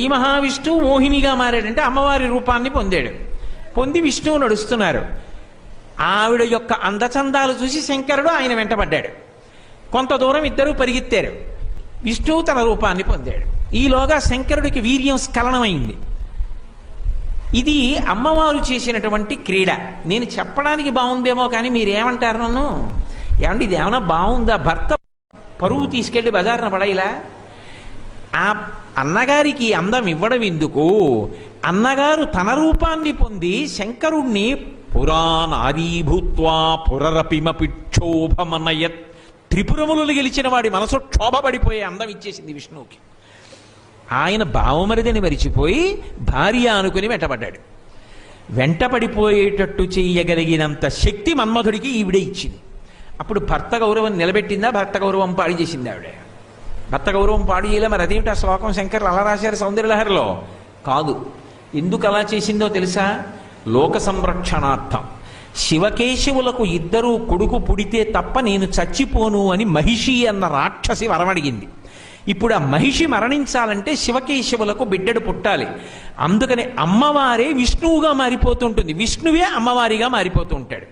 ఈ మహావిష్ణువు మోహినిగా మారాడంటే అమ్మవారి రూపాన్ని పొందాడు. పొంది విష్ణువు నడుస్తున్నారు. ఆవిడ యొక్క అందచందాలు చూసి శంకరుడు ఆయన వెంటబడ్డాడు. కొంత దూరం ఇద్దరూ పరిగెత్తారు. విష్ణువు తన రూపాన్ని పొందాడు. ఈలోగా శంకరుడికి వీర్యం స్ఖలనమైంది. ఇది అమ్మవారు చేసినటువంటి క్రీడ. నేను చెప్పడానికి బాగుందేమో కానీ మీరేమంటారు నన్ను? ఏమంటే ఇది ఏమన్నా బాగుందా? భర్త పరువు తీసుకెళ్లి బజారున పడైలా ఆ అన్నగారికి అందం ఇవ్వడం ఎందుకు? అన్నగారు తన రూపాన్ని పొంది శంకరుణ్ణి పురాణారీభూత్వా పురరపిమపిక్షోభమనయత్, త్రిపురములు గెలిచిన వాడి మనసు క్షోభపడిపోయే అందం ఇచ్చేసింది విష్ణువుకి. ఆయన భావమరిదని మరిచిపోయి భార్య అనుకుని వెంటబడ్డాడు. వెంటపడిపోయేటట్టు చెయ్యగలిగినంత శక్తి మన్మధుడికి ఈవిడే ఇచ్చింది. అప్పుడు భర్త గౌరవం నిలబెట్టిందా? భర్త గౌరవం పాడు చేసింది ఆవిడ. భర్త గౌరవం పాడు చేయలే. మరి అదేమిటి ఆ శ్లోకం శంకర్లు అలా రాశారు సౌందర్యలహరిలో? కాదు. ఎందుకు అలా చేసిందో తెలుసా? లోక సంరక్షణార్థం. శివకేశవులకు ఇద్దరూ కొడుకు పుడితే తప్ప నేను చచ్చిపోను అని మహిషి అన్న రాక్షసి వరమడిగింది. ఇప్పుడు ఆ మహిషి మరణించాలంటే శివకేశవులకు బిడ్డడు పుట్టాలి. అందుకని అమ్మవారే విష్ణువుగా మారిపోతుంటుంది, విష్ణువే అమ్మవారిగా మారిపోతూ ఉంటాడు.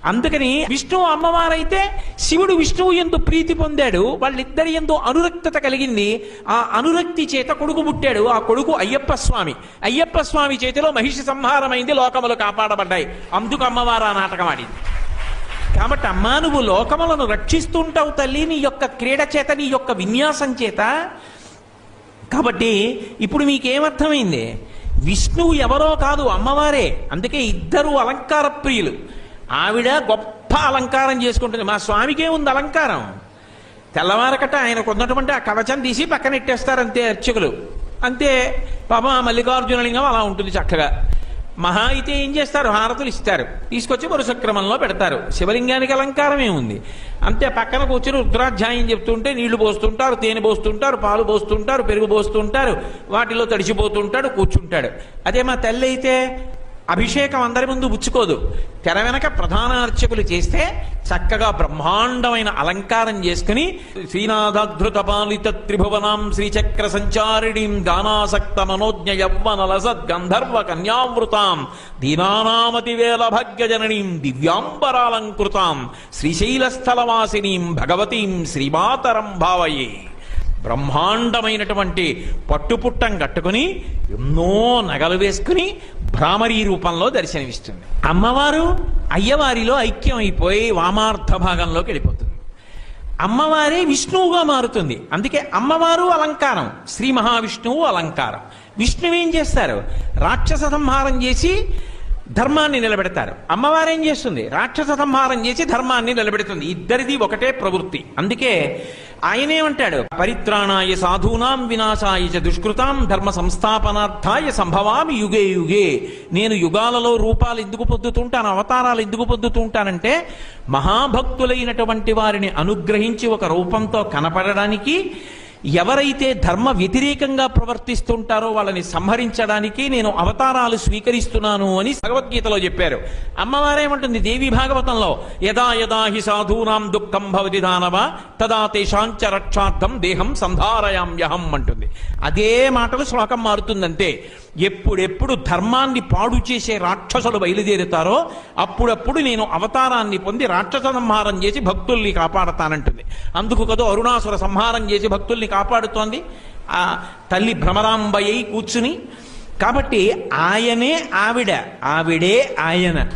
అందుకని విష్ణువు అమ్మవారైతే శివుడు విష్ణువు యందు ప్రీతి పొందాడు. వాళ్ళిద్దరి యందు అనురక్తత కలిగింది. ఆ అనురక్తి చేత కొడుకు పుట్టాడు. ఆ కొడుకు అయ్యప్ప స్వామి. అయ్యప్ప స్వామి చేతిలో మహిషి సంహారమైంది, లోకములు కాపాడబడ్డాయి. అందుకు అమ్మవారు ఆ నాటకం ఆడింది. కాబట్టి అమ్మా, నువ్వు లోకములను రక్షిస్తుంటావు తల్లి, నీ యొక్క క్రీడ చేత, నీ యొక్క విన్యాసం చేత. కాబట్టి ఇప్పుడు మీకేమర్థమైంది? విష్ణువు ఎవరో కాదు, అమ్మవారే. అందుకే ఇద్దరు అలంకార ప్రియులు. ఆవిడ గొప్ప అలంకారం చేసుకుంటుంది. మా స్వామికే ఉంది అలంకారం. తెల్లవారకట ఆయనకు ఉన్నటువంటి ఆ కవచం తీసి పక్కనెట్టేస్తారు అంతే అర్చకులు. అంతే పాపం ఆ మల్లికార్జునలింగం అలా ఉంటుంది చక్కగా. మహా అయితే ఏం చేస్తారు? హారతులు ఇస్తారు, తీసుకొచ్చి వరుస క్రమంలో పెడతారు. శివలింగానికి అలంకారం ఏముంది? అంతే పక్కన కూర్చొని రుద్రాధ్యాయం చెప్తుంటే నీళ్లు పోస్తుంటారు, తేనె పోస్తుంటారు, పాలు పోస్తుంటారు, పెరుగు పోస్తుంటారు, వాటిలో తడిచిపోతుంటాడు, కూర్చుంటాడు. అదే మా తల్లి అయితే అభిషేకం అందరి ముందు పుచ్చుకోదు. తెర వెనక ప్రధాన అర్చకులు చేస్తే చక్కగా బ్రహ్మాండమైన అలంకారం చేసుకుని శ్రీనాథధృత పాలిత త్రిభువనాం శ్రీచక్ర సంచారిణీం గానాసక్త మనోజ్ఞ యవ్వనలసద్ గంధర్వ కన్యావృతాం దీనానామతివేల భాగ్యజననీం దివ్యాంబరాలంకృతాం శ్రీశైలస్థలవాసినీం భగవతీం శ్రీమాతరం భావయే. బ్రహ్మాండమైనటువంటి పట్టుపుట్టం కట్టుకుని ఎన్నో నగలు వేసుకుని భ్రామరీ రూపంలో దర్శనమిస్తుంది. అమ్మవారు అయ్యవారిలో ఐక్యం అయిపోయి వామార్థ భాగంలోకి వెళ్ళిపోతుంది. అమ్మవారే విష్ణువుగా మారుతుంది. అందుకే అమ్మవారు అలంకారం, శ్రీ మహావిష్ణువు అలంకారం. విష్ణువు ఏం చేస్తారు? రాక్షస సంహారం చేసి ధర్మాన్ని నిలబెడతారు. అమ్మవారేం చేస్తుంది? రాక్షస సంహారం చేసి ధర్మాన్ని నిలబెడుతుంది. ఇద్దరిది ఒకటే ప్రవృత్తి. అందుకే ఆయనేమంటాడు? పరిత్రాణాయ సాధూనాం వినాశాయ చ దుష్కృతాం ధర్మ సంస్థాపనార్థాయ సంభవామి యుగే యుగే. నేను యుగాలలో రూపాలు ఎందుకు పొందుతుంటాను, అవతారాలు ఎందుకు పొందుతుంటానంటే మహాభక్తులైనటువంటి వారిని అనుగ్రహించి ఒక రూపంతో కనపడడానికి, ఎవరైతే ధర్మ వ్యతిరేకంగా ప్రవర్తిస్తుంటారో వాళ్ళని సంహరించడానికి నేను అవతారాలు స్వీకరిస్తున్నాను అని భగవద్గీతలో చెప్పారు. అమ్మవారేమంటుంది దేవి భాగవతంలో? యదా యదా హి సాధూనాం దుఃఖం భవతి దానవ తదా తేషాంచ రక్షార్థం దేహం సంధారయామ్యహం అంటుంది. అదే మాటలు శ్లోకం మారుతుందంతే. ఎప్పుడెప్పుడు ధర్మాన్ని పాడు చేసే రాక్షసులు బయలుదేరుతారో అప్పుడప్పుడు నేను అవతారాన్ని పొంది రాక్షస సంహారం చేసి భక్తుల్ని కాపాడతానంటుంది. అందుకు కదా అరుణాసుర సంహారం చేసి భక్తుల్ని కాపాడుతోంది ఆ తల్లి భ్రమరాంబయ్యి కూర్చుని. కాబట్టి ఆయనే ఆవిడ, ఆవిడే ఆయన.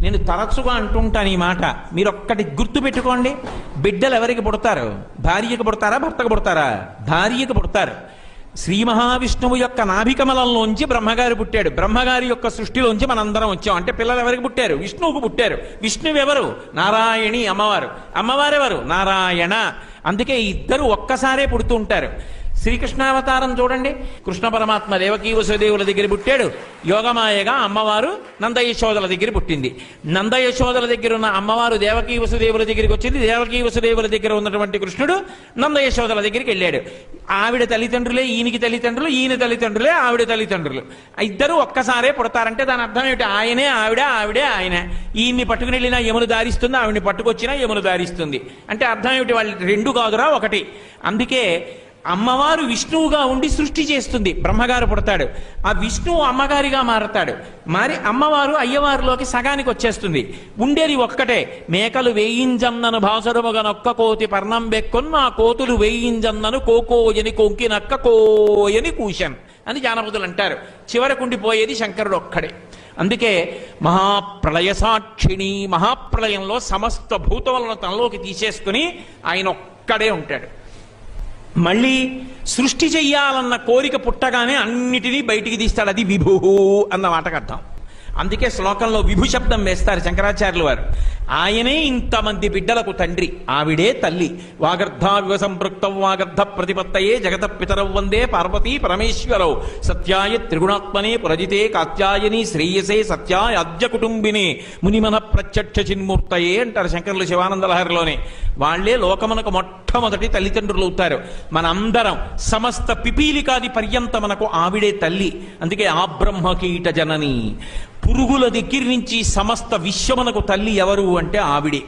నేను తరచుగా అంటుంటాను ఈ మాట, మీరు ఒక్కటి గుర్తు పెట్టుకోండి. బిడ్డలు ఎవరికి పుడతారు? భార్యకు పుడతారా, భర్తకు పుడతారా? భార్యకు పుడతారు. శ్రీ మహావిష్ణువు యొక్క నాభికమలంలోంచి బ్రహ్మగారు పుట్టాడు. బ్రహ్మగారి యొక్క సృష్టిలోంచి మనందరం వచ్చాం. అంటే పిల్లలు ఎవరికి పుట్టారు? విష్ణువుకు పుట్టారు. విష్ణువు ఎవరు? నారాయణి అమ్మవారు. అమ్మవారెవరు? నారాయణ. అందుకే ఇద్దరు ఒక్కసారే పుడుతూ ఉంటారు. శ్రీకృష్ణావతారం చూడండి. కృష్ణ పరమాత్మ దేవకీ వసుదేవుల దగ్గర పుట్టాడు. యోగమాయగా అమ్మవారు నందయశోదల దగ్గర పుట్టింది. నందయశోదల దగ్గర ఉన్న అమ్మవారు దేవకీ వసుదేవుల దగ్గరికి వచ్చింది. దేవకీ వసుదేవుల దగ్గర ఉన్నటువంటి కృష్ణుడు నందయశోదల దగ్గరికి వెళ్ళాడు. ఆవిడ తల్లిదండ్రులే ఈయనకి తల్లిదండ్రులు, ఈయన తల్లిదండ్రులే ఆవిడ తల్లిదండ్రులు. ఇద్దరు ఒక్కసారే పుడతారంటే దాని అర్థం ఏమిటి? ఆయనే ఆవిడ, ఆవిడే ఆయన. ఈయన్ని పట్టుకుని వెళ్ళినా యమును దారిస్తుంది, ఆవిడ్ని పట్టుకొచ్చినా యమును దారిస్తుంది. అంటే అర్థం ఏమిటి? వాళ్ళు రెండు కాదురా ఒకటి. అందుకే అమ్మవారు విష్ణువుగా ఉండి సృష్టి చేస్తుంది, బ్రహ్మగారు పుడతాడు. ఆ విష్ణువు అమ్మగారిగా మారతాడు, మరి అమ్మవారు అయ్యవారిలోకి సగానికి వచ్చేస్తుంది. ఉండేది ఒక్కటే, మేకలు వేయింజన్నను భాసరముగనొక్క కోతి పర్ణం బెక్కొన్న ఆ కోతులు వేయింజన్నను కోకోయని కొంకినక్క కోయని కూషన్ అని జానపదులు అంటారు. చివరకుండిపోయేది శంకరుడు ఒక్కడే. అందుకే మహాప్రళయ సాక్షిణి, మహాప్రళయంలో సమస్త భూతములను తనలోకి తీసేసుకుని ఆయన ఒక్కడే ఉంటాడు. మళ్ళీ సృష్టి చెయ్యాలన్న కోరిక పుట్టగానే అన్నిటినీ బయటికి తీస్తాడు. అది విభు అన్న మాటకు అర్థం. అందుకే శ్లోకంలో విభు శబ్దం వేస్తారు శంకరాచార్యులు వారు. ఆయనే ఇంతమంది బిడ్డలకు తండ్రి, ఆవిడే తల్లి. వాగర్ధావివ సంపృక్తం వాగర్ధ ప్రతిపత్తయే జగత పితరౌ వందే పార్వతీ పరమేశ్వరౌ సత్యాయ త్రిగుణాత్మనే పురజితే కాత్యాయని శ్రేయసే సత్యాయ అద్య కుటుంబినే మునిమన ప్రత్యక్ష చిన్మూర్తయే అంటారు శంకరులు శివానందలహరిలోనే. వాళ్లే లోకమునకు మొట్టమొదటి తల్లిదండ్రులు అవుతారు. మనందరం సమస్త పిపీలికాది పర్యంతమునకు ఆవిడే తల్లి. అందుకే ఆ బ్రహ్మకీట జనని, పురుగుల దగ్గర నుంచి సమస్త విశ్వమునకు తల్లి ఎవరు అంటే ఆవిడే.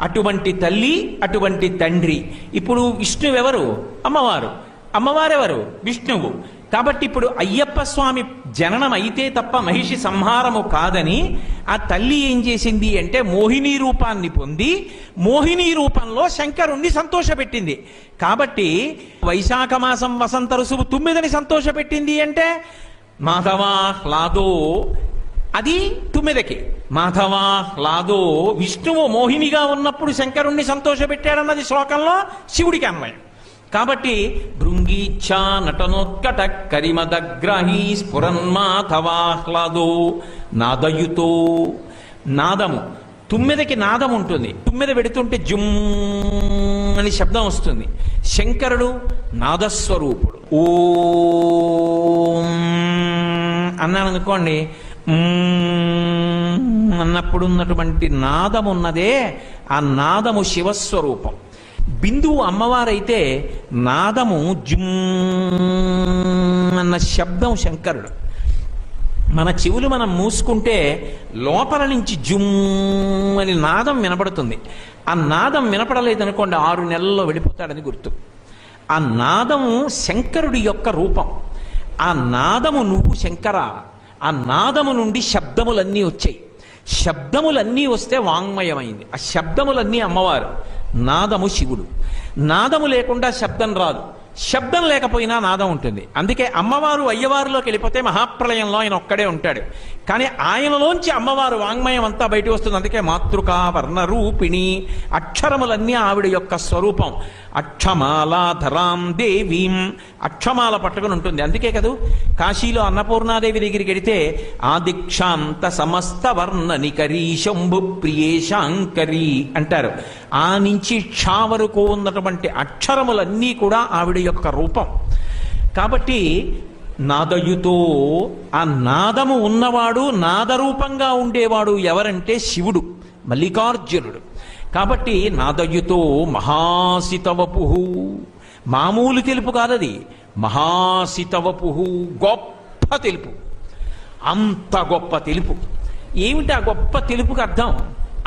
అటువంటి తల్లి, అటువంటి తండ్రి. ఇప్పుడు విష్ణువెవరు? అమ్మవారు. అమ్మవారెవరు? విష్ణువు. కాబట్టి ఇప్పుడు అయ్యప్ప స్వామి జననం అయితే తప్ప మహిషి సంహారము కాదని ఆ తల్లి ఏం చేసింది అంటే మోహిని రూపాన్ని పొంది మోహిని రూపంలో శంకరుణ్ణి సంతోషపెట్టింది. కాబట్టి వైశాఖ మాసం వసంత ఋతువు 9ని సంతోషపెట్టింది అంటే మాధవాహ్లాదో, అది 9కి మాధవాహ్లాదో. విష్ణువు మోహినిగా ఉన్నప్పుడు శంకరుణ్ణి సంతోషపెట్టాడన్నది శ్లోకంలో శివుడికి అన్వయం. కాబట్టి భృంగీచ్ఛా నటనోత్కట కరిమదగ్రాహి స్ఫురన్మాధవాహ్లాదో నాదయుతో. నాదము 9కి నాదం ఉంటుంది. 9 పెడుతుంటే జుమ్ అని శబ్దం వస్తుంది. శంకరుడు నాదస్వరూపుడు. ఓం అన్నాను అనుకోండి, అన్నప్పుడు ఉన్నటువంటి నాదం ఉన్నదే, ఆ నాదము శివస్వరూపం. బిందువు అమ్మవారైతే నాదము జుమ్ అన్న శబ్దం శంకరుడు. మన చెవులు మనం మూసుకుంటే లోపల నుంచి జుమ్ అని నాదం వినపడుతుంది. ఆ నాదం వినపడలేదనుకోండి 6 నెలల్లో వెళ్ళిపోతాడని గుర్తు. ఆ నాదము శంకరుడి యొక్క రూపం. ఆ నాదము నువ్వు శంకర. ఆ నాదము నుండి శబ్దములన్నీ వచ్చాయి. శబ్దములన్నీ వస్తే వాంగ్మయమైంది. ఆ శబ్దములన్నీ అమ్మవారు, నాదము శివుడు. నాదము లేకుండా శబ్దం రాదు, శబ్దం లేకపోయినా నాదం ఉంటుంది. అందుకే అమ్మవారు అయ్యవారిలోకి వెళ్ళిపోతే మహాప్రళయంలో ఆయన ఒక్కడే ఉంటాడు. కానీ ఆయనలోంచి అమ్మవారు వాంగ్మయం అంతా బయట వస్తుంది. అందుకే మాతృకా వర్ణ రూపిణి, అక్షరములన్నీ ఆవిడ యొక్క స్వరూపం. అక్షమాలాధరాం దేవీం, అక్షమాల పట్టుకుని ఉంటుంది. అందుకే కదూ కాశీలో అన్నపూర్ణాదేవి దగ్గరికి వెడితే ఆదిక్షాంత సమస్త వర్ణనికరీ శంభు ప్రియేశాంకరీ అంటారు. ఆ నుంచి క్షా వరకు ఉన్నటువంటి అక్షరములన్నీ కూడా ఆవిడ యొక్క రూపం. కాబట్టి నాదయుతో, ఆ నాదము ఉన్నవాడు, నాదరూపంగా ఉండేవాడు ఎవరంటే శివుడు, మల్లికార్జునుడు. కాబట్టి నాదయుతో మహాసితవపు, మామూలు తెలుపు కాదది, మహాసితవపు, గొప్ప తెలుపు. అంత గొప్ప తెలుపు. ఏమిటి ఆ గొప్ప తెలుపుకి అర్థం?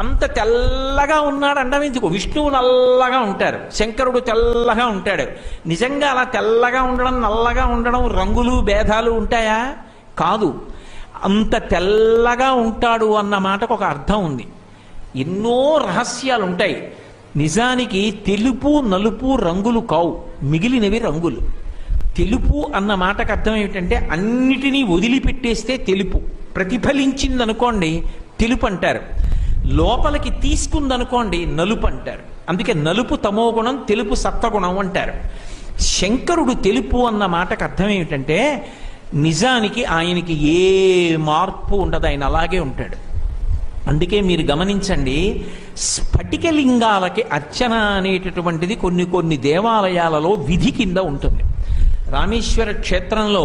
అంత తెల్లగా ఉన్నాడు అండం ఎందుకు? విష్ణువు నల్లగా ఉంటారు, శంకరుడు తెల్లగా ఉంటాడు. నిజంగా అలా తెల్లగా ఉండడం, నల్లగా ఉండడం రంగులు భేదాలు ఉంటాయా? కాదు. అంత తెల్లగా ఉంటాడు అన్న మాటకు ఒక అర్థం ఉంది. ఎన్నో రహస్యాలు ఉంటాయి. నిజానికి తెలుపు నలుపు రంగులు కావు, మిగిలినవి రంగులు. తెలుపు అన్న మాటకు అర్థం ఏమిటంటే అన్నిటినీ వదిలిపెట్టేస్తే తెలుపు. ప్రతిఫలించిందనుకోండి తెలుపు అంటారు. లోపలికి తీసుకుందనుకోండి నలుపు అంటారు. అందుకే నలుపు తమోగుణం, తెలుపు సత్వగుణం అంటారు. శంకరుడు తెలుపు అన్న మాటకు అర్థం ఏమిటంటే నిజానికి ఆయనకి ఏ మార్పు ఉండదు, ఆయన అలాగే ఉంటాడు. అందుకే మీరు గమనించండి, స్ఫటికలింగాలకి అర్చన అనేటటువంటిది కొన్ని కొన్ని దేవాలయాలలో విధి కింద ఉంటుంది. రామేశ్వర క్షేత్రంలో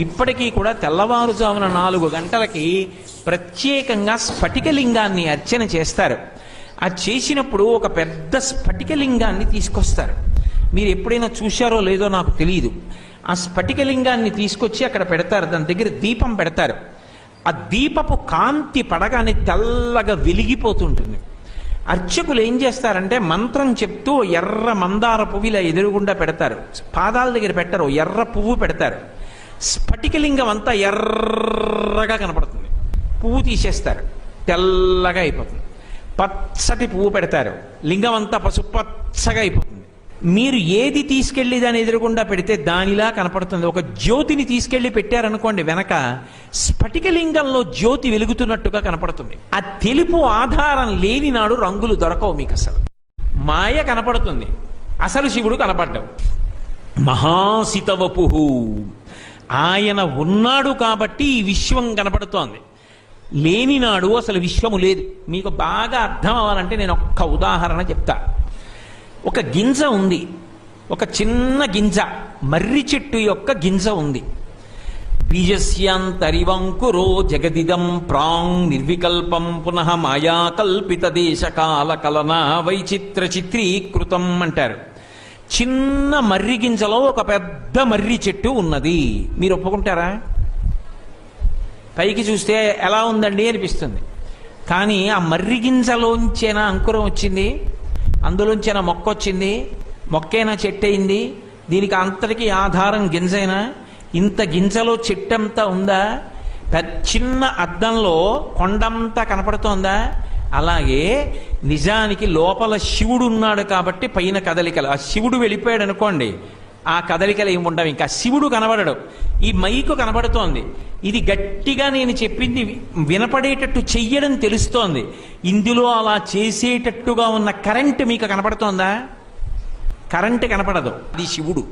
ఇప్పటికీ కూడా తెల్లవారుజామున 4 గంటలకి ప్రత్యేకంగా స్ఫటికలింగాన్ని అర్చన చేస్తారు. ఆ చేసినప్పుడు ఒక పెద్ద స్ఫటికలింగాన్ని తీసుకొస్తారు. మీరు ఎప్పుడైనా చూశారో లేదో నాకు తెలియదు. ఆ స్ఫటికలింగాన్ని తీసుకొచ్చి అక్కడ పెడతారు, దాని దగ్గర దీపం పెడతారు. ఆ దీపపు కాంతి పడగానే తెల్లగా వెలిగిపోతుంటుంది. అర్చకులు ఏం చేస్తారంటే మంత్రం చెప్తూ ఎర్ర మందార పువ్వు ఇలా ఎదురుగుండా పెడతారు, పాదాల దగ్గర పెట్టరు, ఎర్ర పువ్వు పెడతారు. స్ఫటికలింగం అంతా ఎర్రగా కనపడుతుంది. పువ్వు తీసేస్తారు, తెల్లగా అయిపోతుంది. పచ్చటి పువ్వు పెడతారు, లింగం అంతా పసుపచ్చగా అయిపోతుంది. మీరు ఏది తీసుకెళ్లి దాని ఎదురుగుండా పెడితే దానిలా కనపడుతుంది. ఒక జ్యోతిని తీసుకెళ్లి పెట్టారనుకోండి, వెనక స్ఫటికలింగంలో జ్యోతి వెలుగుతున్నట్టుగా కనపడుతుంది. ఆ తెలుపు ఆధారం లేని నాడు రంగులు దొరకవు మీకు. అసలు మాయ కనపడుతుంది, అసలు శివుడు కనపడ్డం. మహాసితవపుహు, ఆయన ఉన్నాడు కాబట్టి ఈ విశ్వం కనపడుతోంది. లేనినాడు అసలు విశ్వము లేదు. మీకు బాగా అర్థం అవ్వాలంటే నేను ఒక్క ఉదాహరణ చెప్తా. ఒక గింజ ఉంది, ఒక చిన్న గింజ, మర్రి చెట్టు యొక్క గింజ ఉంది. బీజస్యాంతరివంకురో జగదిదం ప్రాంగ్ నిర్వికల్పం పునః మాయా కల్పిత దేశకాల కలనా వైచిత్ర చిత్రీకృతం అంటారు. చిన్న మర్రి గింజలో ఒక పెద్ద మర్రి చెట్టు ఉన్నది. మీరు ఒప్పుకుంటారా? పైకి చూస్తే ఎలా ఉందండి అనిపిస్తుంది. కానీ ఆ మర్రి గింజలోంచేనా అంకురం వచ్చింది, అందులోంచేనా మొక్క వచ్చింది, మొక్కైనా చెట్టు అయింది, దీనికి అంతటికీ ఆధారం గింజైనా? ఇంత గింజలో చెట్టంతా ఉందా? చిన్న అద్దంలో కొండంతా కనపడుతోందా? అలాగే నిజానికి లోపల శివుడు ఉన్నాడు కాబట్టి పైన కదలికలు. ఆ శివుడు వెళ్ళిపోయాడు అనుకోండి, ఆ కదలికలు ఏమి ఉండవు. ఇంకా శివుడు కనబడడు. ఈ మైకు కనబడుతోంది, ఇది గట్టిగా నేను చెప్పింది వినపడేటట్టు చెయ్యడం తెలుస్తోంది. ఇందులో అలా చేసేటట్టుగా ఉన్న కరెంటు మీకు కనపడుతోందా? కరెంటు కనపడదు, అది శివుడు.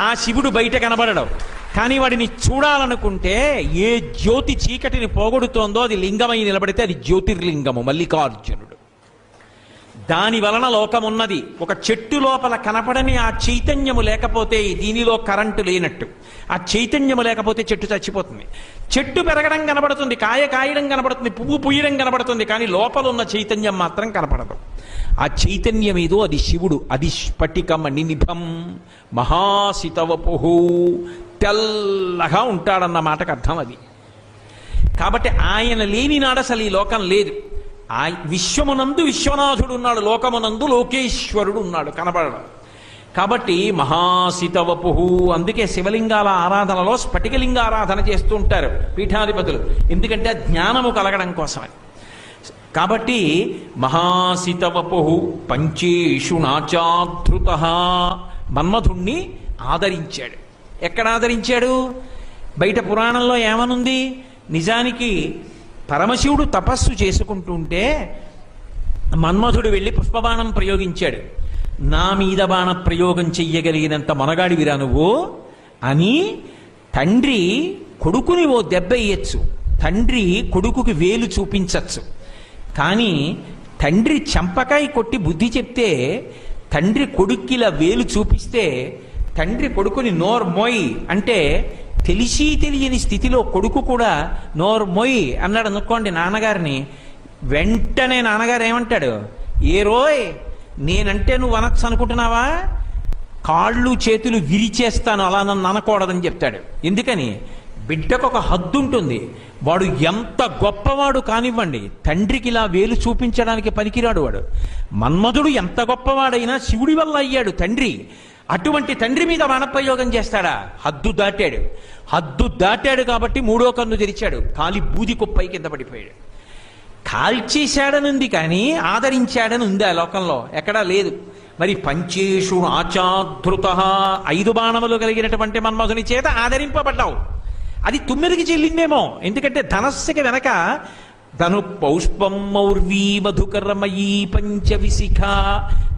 ఆ శివుడు బయట కనబడడు. కానీ వాడిని చూడాలనుకుంటే ఏ జ్యోతి చీకటిని పోగొడుతోందో అది లింగమై నిలబడితే అది జ్యోతిర్లింగము మల్లికార్జునుడు. దాని వలన లోకమున్నది. ఒక చెట్టు లోపల కనపడని ఆ చైతన్యము లేకపోతే దీనిలో కరెంటు లేనట్టు. ఆ చైతన్యము లేకపోతే చెట్టు చచ్చిపోతుంది. చెట్టు పెరగడం కనబడుతుంది, కాయ కాయడం కనబడుతుంది, పువ్వు పుయ్యడం కనబడుతుంది, కానీ లోపల ఉన్న చైతన్యం మాత్రం కనపడదు. ఆ చైతన్యం ఏదో అది శివుడు. అది స్ఫటికమణి నిభం మహాసితవపుహు, తెల్లగా ఉంటాడన్న మాటకు అర్థం అది. కాబట్టి ఆయన లేని నాడు అసలు ఈ లోకం లేదు. ఆ విశ్వమునందు విశ్వనాథుడు ఉన్నాడు, లోకమునందు లోకేశ్వరుడు ఉన్నాడు, కనబడడం. కాబట్టి మహాసితవపుహు. అందుకే శివలింగాల ఆరాధనలో స్ఫటికలింగ ఆరాధన చేస్తూ ఉంటారు పీఠాధిపతులు, ఎందుకంటే జ్ఞానము కలగడం కోసమని. కాబట్టి మహాసితవపుహు పంచేషు నాచాధృత, మన్మధుణ్ణి ఆదరించాడు. ఎక్కడ ఆదరించాడు? బయట పురాణంలో ఏమనుంది? నిజానికి పరమశివుడు తపస్సు చేసుకుంటుంటే మన్మధుడు వెళ్ళి పుష్పబాణం ప్రయోగించాడు. నా మీద బాణ ప్రయోగం చెయ్యగలిగినంత మనగాడివిరా నువ్వు అని తండ్రి కొడుకుని ఓ దెబ్బ ఇయ్యచ్చు, తండ్రి కొడుకుకి వేలు చూపించచ్చు. కానీ తండ్రి చెంపకాయ కొట్టి బుద్ధి చెప్తే, తండ్రి కొడుక్కిలా వేలు చూపిస్తే తండ్రి కొడుకుని నోర్మోయ్ అంటే తెలిసి తెలియని స్థితిలో కొడుకు కూడా నోర్మోయ్ అన్నాడు అనుకోండి నాన్నగారిని, వెంటనే నాన్నగారు ఏమంటాడు? ఏ రోయ్, నేనంటే నువ్వు అనొచ్చు అనుకుంటున్నావా? కాళ్ళు చేతులు విరిచేస్తాను, అలా నన్ను అనకూడదని చెప్తాడు. ఎందుకని? బిడ్డకు ఒక హద్దు ఉంటుంది. వాడు ఎంత గొప్పవాడు కానివ్వండి, తండ్రికి ఇలా వేలు చూపించడానికి పనికిరాడు వాడు. మన్మధుడు ఎంత గొప్పవాడైనా శివుడి వల్ల అయ్యాడు తండ్రి. అటువంటి తండ్రి మీద బాణప్రయోగం చేస్తాడా? హద్దు దాటాడు. హద్దు దాటాడు కాబట్టి మూడో కన్ను తెరిచాడు, కాలి బూది కుప్పై కింద పడిపోయాడు. కాల్చేశాడనుంది కానీ ఆదరించాడని ఉంది ఆ లోకంలో? ఎక్కడా లేదు. మరి పంచేషు ఆచాధృత, 5 బాణములు కలిగినటువంటి మన్మధుని చేత ఆదరింపబడ్డావు. అది 9కి చెల్లిందేమో, ఎందుకంటే ధనస్సుకి వెనక ధను పౌష్పం మౌర్వీ మధుకరమయీ పంచవిశిఖ,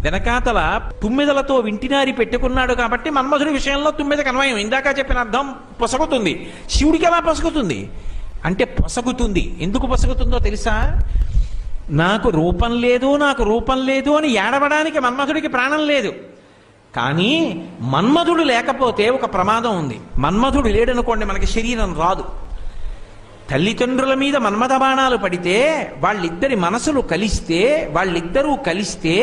వెనకాతల 9లతో వింటినారి పెట్టుకున్నాడు కాబట్టి మన్మధుడి విషయంలో 9కి అన్వయం. ఇందాక చెప్పిన అర్థం పొసగుతుంది. శివుడికి ఎలా పొసగుతుంది అంటే పొసగుతుంది. ఎందుకు పొసగుతుందో తెలుసా? నాకు రూపం లేదు, నాకు రూపం లేదు అని ఏడవడానికి మన్మధుడికి ప్రాణం లేదు. కానీ మన్మధుడు లేకపోతే ఒక ప్రమాదం ఉంది. మన్మధుడు లేడనుకోండి, మనకి శరీరం రాదు. తల్లిదండ్రుల మీద మన్మథ బాణాలు పడితే వాళ్ళిద్దరి మనసులు కలిస్తే, వాళ్ళిద్దరూ కలిస్తే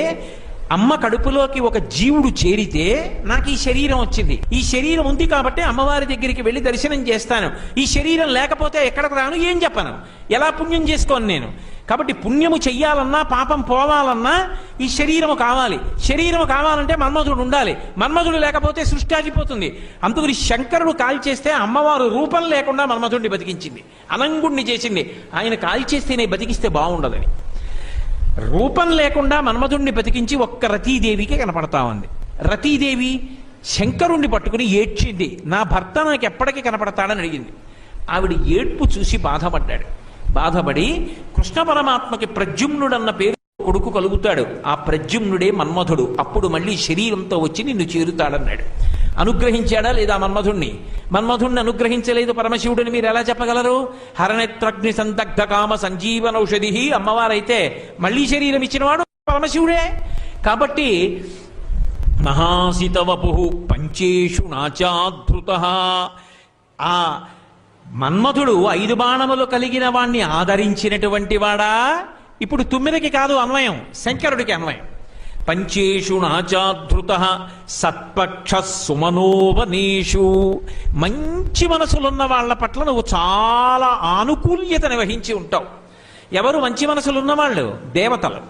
అమ్మ కడుపులోకి ఒక జీవుడు చేరితే నాకు ఈ శరీరం వచ్చింది. ఈ శరీరం ఉంది కాబట్టి అమ్మవారి దగ్గరికి వెళ్ళి దర్శనం చేస్తాను. ఈ శరీరం లేకపోతే ఎక్కడికి రాను, ఏం చెప్పను, ఎలా పుణ్యం చేసుకోను నేను. కాబట్టి పుణ్యము చెయ్యాలన్నా, పాపం పోవాలన్నా ఈ శరీరము కావాలి. శరీరము కావాలంటే మన్మధుడు ఉండాలి. మన్మధుడు లేకపోతే సృష్టి ఆగిపోతుంది. అందుకని శంకరుడు కాల్చేస్తే అమ్మవారు రూపం లేకుండా మన్మధుడిని బతికించింది, అనంగుణ్ణి చేసింది. ఆయన కాల్చేస్తేనే బతికిస్తే బాగుండదని రూపం లేకుండా మన్మధుణ్ణి బతికించి ఒక్క రతీదేవికి కనపడతా ఉంది. రతీదేవి శంకరుణ్ణి పట్టుకుని ఏడ్చింది. నా భర్త నాకు ఎప్పటికీ కనపడతాడని అడిగింది. ఆవిడ ఏడ్పు చూసి బాధపడ్డాడు. బాధపడి కృష్ణ పరమాత్మకి ప్రద్యుమ్నుడన్న పేరు కొడుకు కలుగుతాడు. ఆ ప్రద్యుమ్నుడే మన్మధుడు. అప్పుడు మళ్ళీ శరీరంతో వచ్చి నిన్ను చేరుతాడన్నాడు. అనుగ్రహించాడా లేదా మన్మధుణ్ణి? మన్మధుణ్ణి అనుగ్రహించలేదు పరమశివుడిని మీరు ఎలా చెప్పగలరు? హరనేత్రగ్ని సందగ్ధ కామ సంజీవనౌషధి అమ్మవారైతే మళ్ళీ శరీరం ఇచ్చినవాడు పరమశివుడే. కాబట్టి మహాసితవపు పంచేషు నాచాధృత, ఆ మన్మధుడు 5 బాణములు కలిగిన వాణ్ణి ఆదరించినటువంటి వాడా. ఇప్పుడు 9కి కాదు అన్వయం, శంకరుడికి అన్వయం. పంచేషు నాచాధృత సత్పక్ష సుమనోవనేషు, మంచి మనసులున్న వాళ్ళ పట్ల నువ్వు చాలా ఆనుకూల్యతను వహించి ఉంటావు. ఎవరు మంచి మనసులున్న వాళ్ళు? దేవతలు.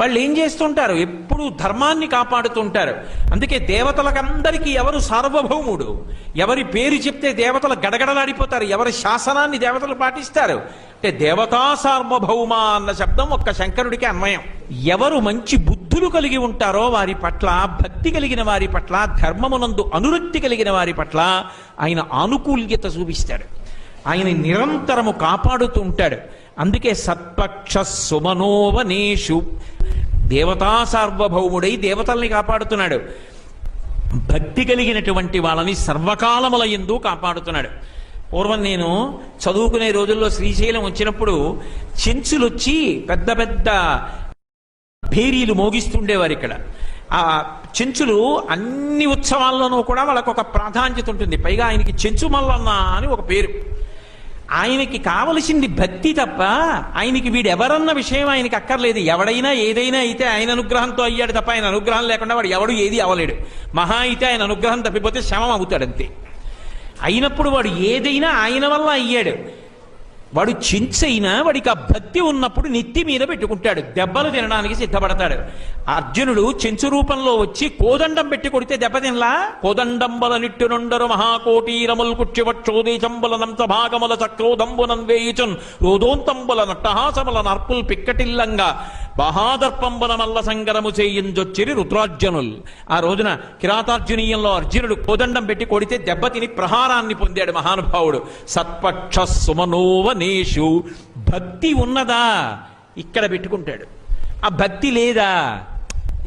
వాళ్ళు ఏం చేస్తుంటారు? ఎప్పుడూ ధర్మాన్ని కాపాడుతుంటారు. అందుకే దేవతలకందరికీ ఎవరు సార్వభౌముడు? ఎవరి పేరు చెప్తే దేవతలు గడగడలాడిపోతారు. ఎవరి శాసనాన్ని దేవతలు పాటిస్తారు అంటే దేవతా సార్వభౌమ అన్న శబ్దం ఒక్క శంకరుడికి అన్వయం. ఎవరు మంచి బుద్ధులు కలిగి ఉంటారో వారి పట్ల, భక్తి కలిగిన వారి పట్ల, ధర్మమునందు అనురక్తి కలిగిన వారి పట్ల ఆయన ఆనుకూల్యత చూపిస్తాడు. ఆయన నిరంతరము కాపాడుతూ ఉంటాడు. అందుకే సత్పక్ష సుమనోవనేషు, దేవతా సార్వభౌముడై దేవతల్ని కాపాడుతున్నాడు. భక్తి కలిగినటువంటి వాళ్ళని సర్వకాలముల యందు కాపాడుతున్నాడు. పూర్వం నేను చదువుకునే రోజుల్లో శ్రీశైలం వచ్చినప్పుడు చెంచులు వచ్చి పెద్ద పెద్ద భేరీలు మోగిస్తుండేవారు ఇక్కడ. ఆ చెంచులు అన్ని ఉత్సవాల్లోనూ కూడా వాళ్ళకు ఒక ప్రాధాన్యత ఉంటుంది. పైగా ఆయనకి చెంచు మల్లన్న అని ఒక పేరు. ఆయనకి కావలసింది భక్తి తప్ప ఆయనకి వీడెవరన్న విషయం ఆయనకి అక్కర్లేదు. ఎవడైనా ఏదైనా అయితే ఆయన అనుగ్రహంతో అయ్యాడు తప్ప ఆయన అనుగ్రహం లేకుండా వాడు ఎవడు ఏది అవ్వలేడు. మహా అయితే ఆయన అనుగ్రహం తప్పిపోతే శమం అవుతాడంతే. అయినప్పుడు వాడు ఏదైనా ఆయన వల్ల అయ్యాడు. వాడు చెంచైనా వాడికి ఆ భక్తి ఉన్నప్పుడు నెత్తి మీద పెట్టుకుంటాడు, దెబ్బలు తినడానికి సిద్ధపడతాడు. అర్జునుడు చెంచు రూపంలో వచ్చి కోదండం పెట్టి కొడితే దెబ్బ తినలా? కోదండంబల నిట్టునుండరు మహాకోటీరముల్ కుక్షివక్షోదేశంబుల నంత భాగముల చక్రోదంబునం వేయుచున్ రోదోంతంబుల నట్టహాసముల నర్పుల్ పిక్కటిల్లంగా బహాదర్పంబుల మల్ల సంగరము చేయించొచ్చిరి రుద్రార్జునుల్. ఆ రోజున కిరాతార్జునీయంలో అర్జునుడు కోదండం పెట్టి కొడితే దెబ్బ తిని ప్రహారాన్ని పొందాడు మహానుభావుడు. సత్పక్ష సుమనోవనేషు, భక్తి ఉన్నదా ఇక్కడ పెట్టుకుంటాడు. ఆ భక్తి లేదా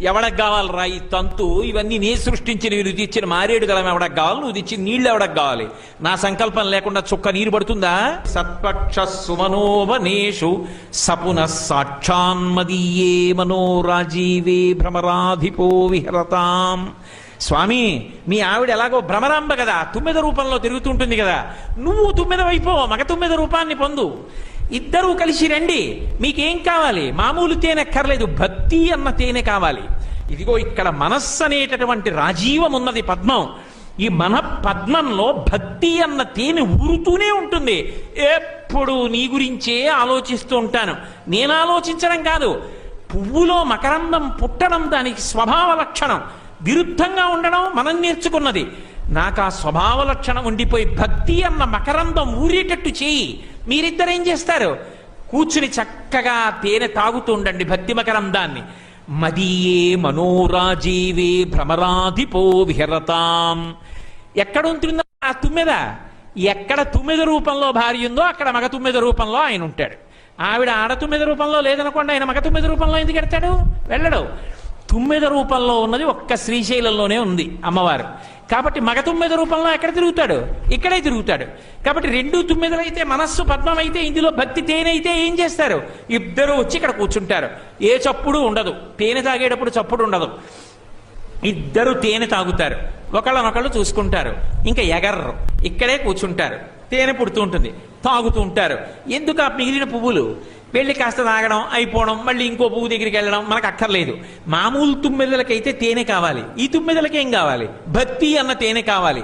ఎవడకు కావాలరా ఈ తంతు, ఇవన్నీ నే సృష్టించిన నువ్వు తెచ్చిన మారేడు గలం ఎవడకు కావాలి, నువ్వు తెచ్చిన నీళ్ళు ఎవడకు కావాలి, నా సంకల్పం లేకుండా చుక్క నీరు పడుతుందా? సత్పక్ష సుమనోవనేషు సపున సాక్షాన్మదీయే మనోరాజీవే భ్రమరాధిపో విహరతాం. స్వామి, మీ ఆవిడ ఎలాగో భ్రమరాంబ కదా, 9 రూపంలో తిరుగుతుంటుంది కదా, నువ్వు 9 వైపో, మగ 9 రూపాన్ని పొందు. ఇద్దరూ కలిసి రండి. మీకేం కావాలి? మామూలు తేనె అక్కర్లేదు, భక్తి అన్న తేనె కావాలి. ఇదిగో ఇక్కడ మనస్సు అనేటటువంటి రాజీవం ఉన్నది, పద్మం. ఈ మన పద్మంలో భక్తి అన్న తేనె ఊరుతూనే ఉంటుంది. ఎప్పుడు నీ గురించే ఆలోచిస్తూ ఉంటాను. నేను ఆలోచించడం కాదు, పువ్వులో మకరందం పుట్టడం దానికి స్వభావ లక్షణం. విరుద్ధంగా ఉండడం మనం నేర్చుకున్నది. నాకు ఆ స్వభావ లక్షణం ఉండిపోయి భక్తి అన్న మకరందం ఊరేటట్టు చేయి. మీరిద్దరేం చేస్తారు? కూర్చుని చక్కగా తేనె తాగుతూ ఉండండి భక్తి మకరందాన్ని. మదీయే మనోరాజీవే భ్రమరాధిపో విహరతాం. ఎక్కడ ఉంటుందో ఆ 9? ఎక్కడ 9 రూపంలో భార్య ఉందో అక్కడ మగ 9 రూపంలో ఆయన ఉంటాడు. ఆవిడ ఆడ 9 రూపంలో లేదనుకోండి, ఆయన మగ 9 రూపంలో ఎందుకు ఎడతాడు? వెళ్ళడు. 9 రూపంలో ఉన్నది ఒక్క శ్రీశైలంలోనే ఉంది అమ్మవారు. కాబట్టి మగ 9 రూపంలో ఎక్కడ తిరుగుతాడు? ఇక్కడే తిరుగుతాడు. కాబట్టి 2 9 అయితే, మనస్సు పద్మం అయితే, ఇందులో భక్తి తేనె అయితే ఏం చేస్తారు? ఇద్దరు వచ్చి ఇక్కడ కూర్చుంటారు. ఏ చప్పుడు ఉండదు, తేనె తాగేటప్పుడు చప్పుడు ఉండదు. ఇద్దరు తేనె తాగుతారు, ఒకళ్ళనొకళ్ళు చూసుకుంటారు, ఇంకా ఎగర్రు, ఇక్కడే కూర్చుంటారు. తేనె పుడుతూ ఉంటుంది, తాగుతూ ఉంటారు. ఎందుకు ఆ మిగిలిన పువ్వులు? వెళ్ళి కాస్త తాగడం అయిపోవడం, మళ్ళీ ఇంకో పువ్వు దగ్గరికి వెళ్ళడం మనకు అక్కర్లేదు. మామూలు తుమ్మెదలకైతే తేనె కావాలి, ఈ తుమ్మెదలకి ఏం కావాలి? భక్తి అన్న తేనె కావాలి.